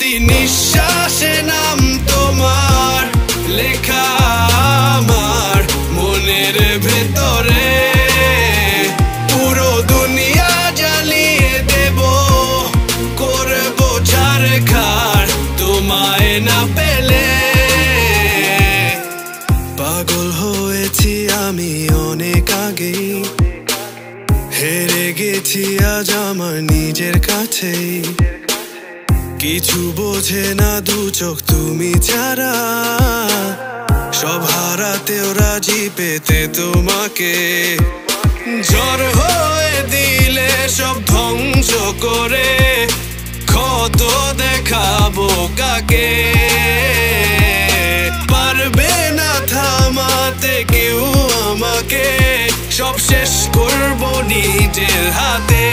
প্রতি নিঃশ্বাসে নাম তোমার লেখা আমার মনের ভেতরে। পুরো দুনিয়া জ্বালিয়ে দেব, করব ছারখার তোমায় না পেলে। পাগল হয়েছি আমি অনেক আগেই, হেরে গেছি আজ আমার নিজের কাছেই। কিছু বোঝে না দু চোখ তুমি ছাড়া, সব হারাতেও রাজি পেতে তোমাকে। ঝড় হয়ে দিলে সব ধ্বংস করে, ক্ষত দেখাবো কাকে। পারবে না থামাতে কেউ আমাকে, সব শেষ করবো নিজের হাতে।